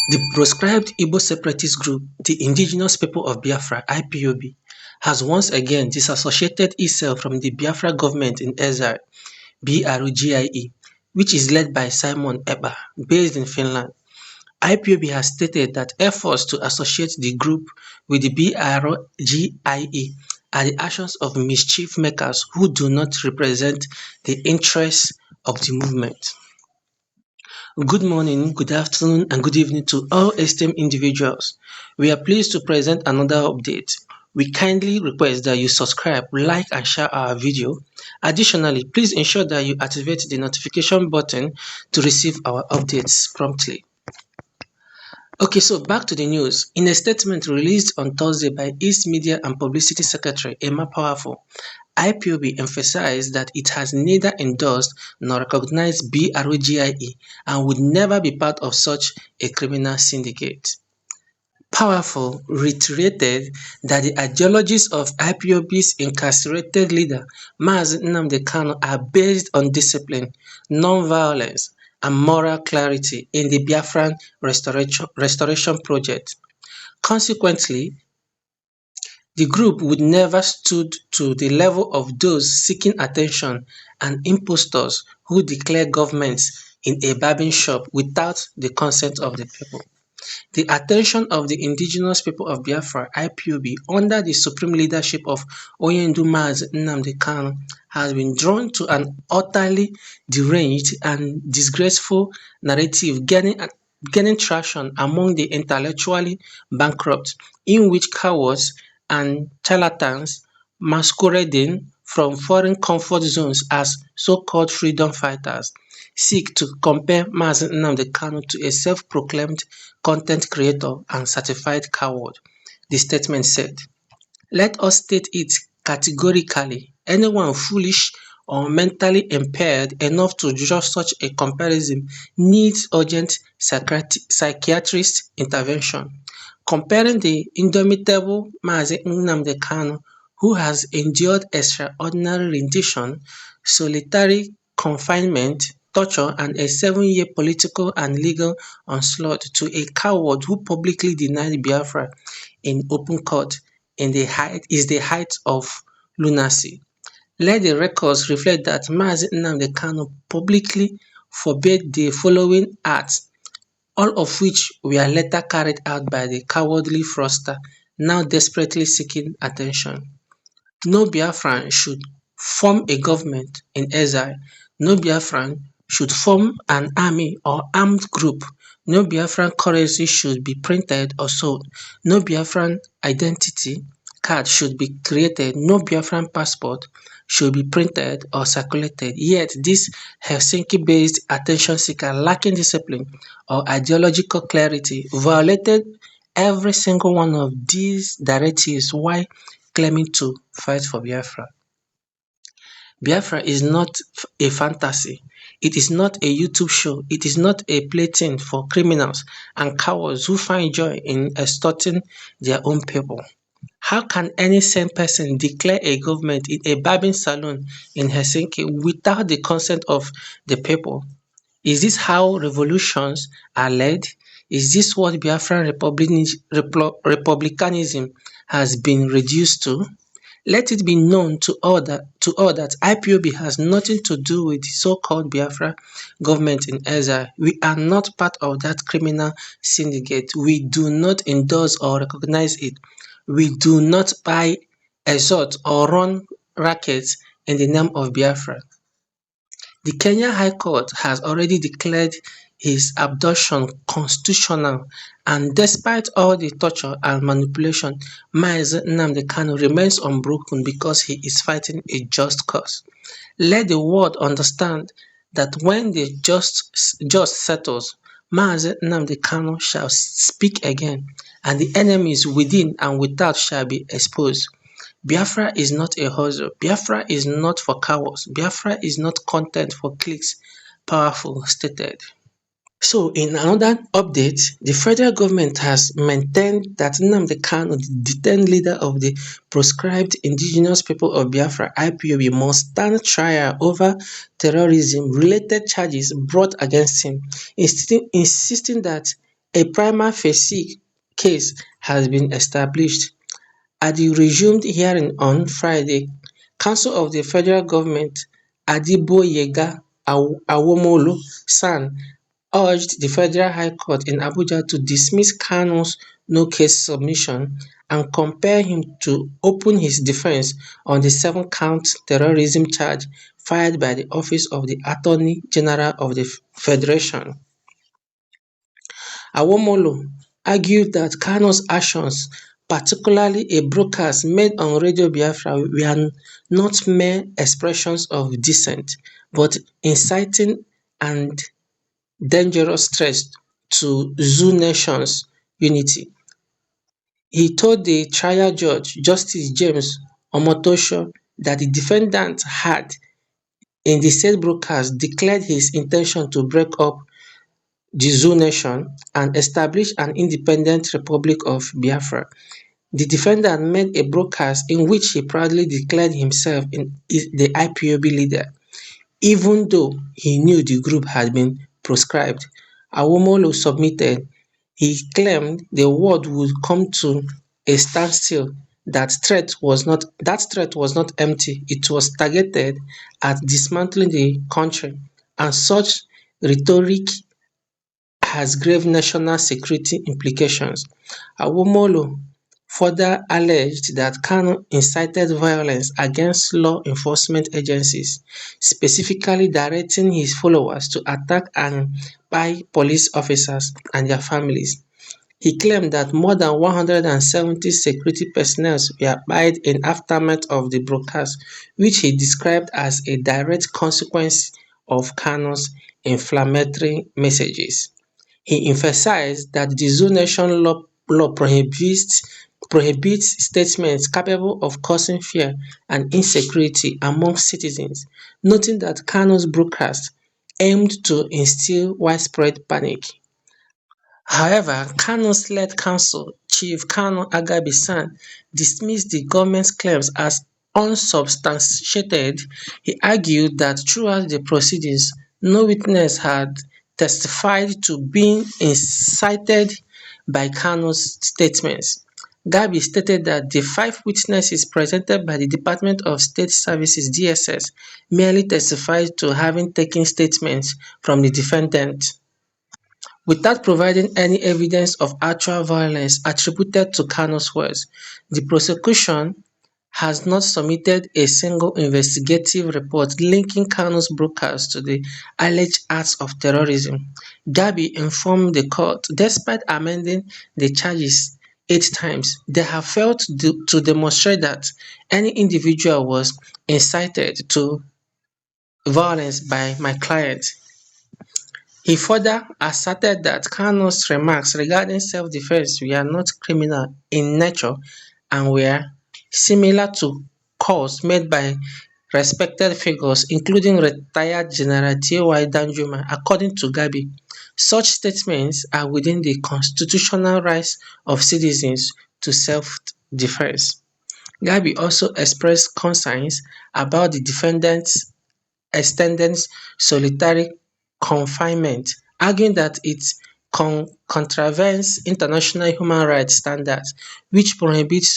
The proscribed Igbo separatist group, the Indigenous People of Biafra (IPOB), has once again disassociated itself from the Biafra government in exile (BRGIE), which is led by Simon Ekpa, based in Finland. IPOB has stated that efforts to associate the group with the BRGIE are the actions of mischief makers who do not represent the interests of the movement. Good morning, good afternoon, and good evening to all esteemed individuals. We are pleased to present another update. We kindly request that you subscribe, like, and share our video. Additionally, please ensure that you activate the notification button to receive our updates promptly. Okay, so back to the news. In a statement released on Thursday by East Media and Publicity Secretary Emma Powerful, IPOB emphasized that it has neither endorsed nor recognized BRGIE and would never be part of such a criminal syndicate. Powerful reiterated that the ideologies of IPOB's incarcerated leader Mazi Nnamdi Kanu are based on discipline, non-violence, and moral clarity in the Biafran restoration project. Consequently, the group would never stood to the level of those seeking attention and impostors who declare governments in a barber shop without the consent of the people. The attention of the Indigenous People of Biafra (IPOB) under the supreme leadership of Onyendu Mazi Nnamdi Kanu has been drawn to an utterly deranged and disgraceful narrative gaining traction among the intellectually bankrupt, in which cowards and charlatans masquerading from foreign comfort zones as so-called freedom fighters seek to compare Mazi Nnamdi Kanu to a self-proclaimed content creator and certified coward, the statement said. Let us state it categorically: anyone foolish or mentally impaired enough to judge such a comparison needs urgent psychiatrist intervention. Comparing the indomitable Mazi Nnamdi Kanu, who has endured extraordinary rendition, solitary confinement, torture, and a 7-year political and legal onslaught, to a coward who publicly denied Biafra in open court is the height of lunacy. Let the records reflect that Mazi Nnamdi Kanu publicly forbade the following acts, all of which were later carried out by the cowardly fraudster now desperately seeking attention. No Biafran should form a government in exile. No Biafran should form an army or armed group. No Biafran currency should be printed or sold. No Biafran identity card should be created. No Biafran passport should be printed or circulated. Yet this Helsinki-based attention seeker lacking discipline or ideological clarity violated every single one of these directives while claiming to fight for Biafra. Biafra is not a fantasy. It is not a YouTube show. It is not a plaything for criminals and cowards who find joy in extorting their own people. How can any sane person declare a government in a barbing salon in Helsinki without the consent of the people? Is this how revolutions are led? Is this what Biafran republicanism has been reduced to? Let it be known to all that IPOB has nothing to do with the so-called Biafra government in exile. We are not part of that criminal syndicate. We do not endorse or recognize it. We do not buy, exhort, or run rackets in the name of Biafra. The Kenya High Court has already declared his abduction constitutional, and despite all the torture and manipulation, Mazi Nnamdi Kanu remains unbroken because he is fighting a just cause. Let the world understand that when the just settles, Mazi Nnamdi Kanu shall speak again, and the enemies within and without shall be exposed. Biafra is not a hustle. Biafra is not for cowards. Biafra is not content for cliques, Powerful stated. So in another update, the federal government has maintained that Nnamdi Kanu, the detained leader of the proscribed Indigenous People of Biafra (IPOB), must stand trial over terrorism-related charges brought against him, insisting that A prima facie case has been established. At the resumed hearing on Friday, counsel of the federal government Adegboyega Awomolo SAN urged the Federal High Court in Abuja to dismiss Kanu's no-case submission and compel him to open his defence on the seven-count terrorism charge filed by the Office of the Attorney General of the Federation. Awomolo argued that Kanu's actions, particularly a broadcast made on Radio Biafra, were not mere expressions of dissent, but inciting and dangerous threat to Zoo Nation's unity. He told the trial judge, Justice James Omotosho, that the defendant had, in the said broadcast, declared his intention to break up the Zoo Nation and establish an independent Republic of Biafra. The defendant made a broadcast in which he proudly declared himself the IPOB leader, even though he knew the group had been proscribed. Awomolo submitted. He claimed the world would come to a standstill. That threat was not empty, it was targeted at dismantling the country, and such rhetoric has grave national security implications. Awomolo further alleged that Kanu incited violence against law enforcement agencies, specifically directing his followers to attack and kpai police officers and their families. He claimed that more than 170 security personnel were kpied in aftermath of the broadcast, which he described as a direct consequence of Kanu's inflammatory messages. He emphasized that the Zoo Nation law prohibits statements capable of causing fear and insecurity among citizens, noting that Kanu's broadcast aimed to instill widespread panic. However, Kanu's lead counsel, Chief Kanu Agabi-San, dismissed the government's claims as unsubstantiated. He argued that throughout the proceedings, no witness had testified to being incited by Kanu's statements. Gabi stated that the 5 witnesses presented by the Department of State Services (DSS) merely testified to having taken statements from the defendant, without providing any evidence of actual violence attributed to Kanu's words. The prosecution has not submitted a single investigative report linking Kanu's broadcast to the alleged acts of terrorism. Gabi informed the court, despite amending the charges 8 times, they have failed to demonstrate that any individual was incited to violence by my client. He further asserted that Kanu's remarks regarding self-defense were not criminal in nature and were similar to calls made by respected figures including retired General T.Y. Danjuma. According to Gabi, such statements are within the constitutional rights of citizens to self-defense. Gabi also expressed concerns about the defendant's extended solitary confinement, arguing that it contravenes international human rights standards which prohibits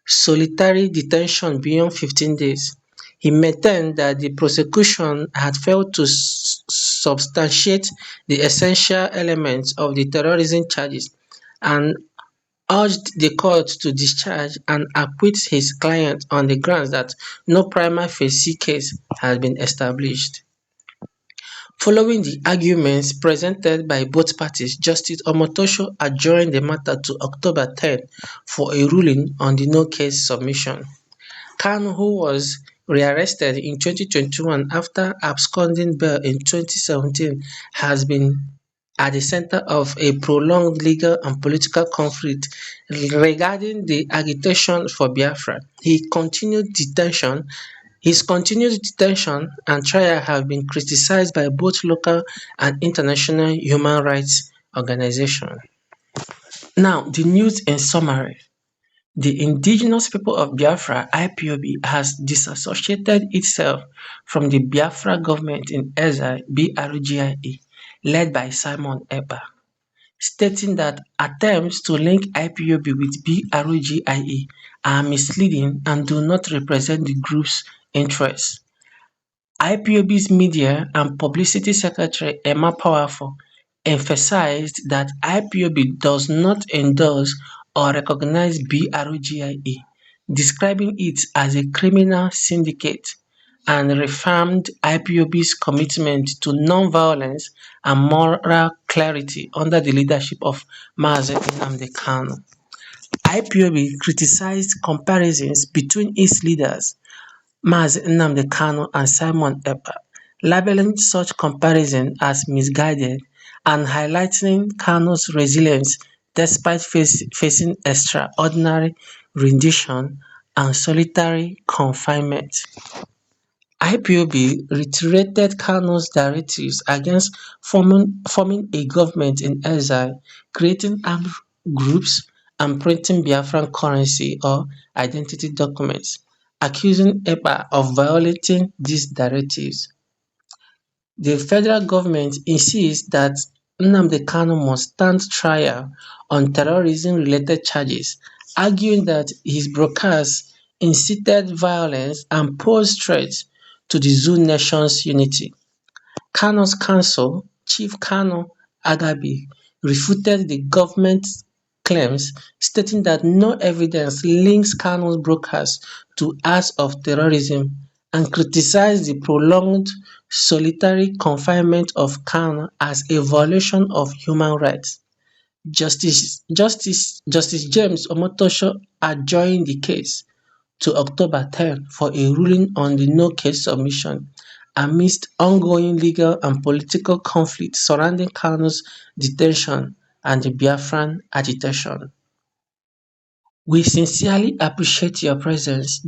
solitary detention beyond 15 days. He maintained that the prosecution had failed to substantiate the essential elements of the terrorism charges and urged the court to discharge and acquit his client on the grounds that no prima facie case had been established. Following the arguments presented by both parties, Justice Omotosho adjourned the matter to October 10 for a ruling on the no-case submission. Kanu, who was rearrested in 2021 after absconding bail in 2017, has been at the center of a prolonged legal and political conflict regarding the agitation for Biafra. His continued detention and trial have been criticized by both local and international human rights organizations. Now, the news in summary. The indigenous people of Biafra (IPOB) has disassociated itself from the Biafra government in exile (BRGIE). led by Simon Ekpa, stating that attempts to link IPOB with BRGIE are misleading and do not represent the group's interests. IPOB's Media and Publicity Secretary Emma Powerful emphasized that IPOB does not endorse or recognize BRGIE, describing it as a criminal syndicate, and reaffirmed IPOB's commitment to non-violence and moral clarity under the leadership of Mazi Nnamdi Kanu. IPOB criticized comparisons between its leaders Mazi Nnamdi Kanu and Simon Ekpa, labelling such comparison as misguided and highlighting Kanu's resilience despite facing extraordinary rendition and solitary confinement. IPOB reiterated Kanu's directives against forming a government in exile, creating armed groups, and printing Biafran currency or identity documents, accusing EPA of violating these directives. The federal government insists that Nnamdi Kanu must stand trial on terrorism-related charges, arguing that his broadcasts incited violence and posed threats to the Zoo nation's unity. Kanu's counsel, Chief Kanu Agabi, refuted the government's claims, stating that no evidence links Kanu's broadcasts to acts of terrorism, and criticized the prolonged solitary confinement of Kanu as a violation of human rights. Justice James Omotosho adjourned the case to October 10 for a ruling on the no-case submission, amidst ongoing legal and political conflict surrounding Kanu's detention and the Biafran agitation. We sincerely appreciate your presence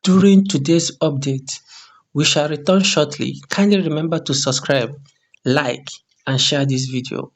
during today's update. We shall return shortly. Kindly remember to subscribe, like, and share this video.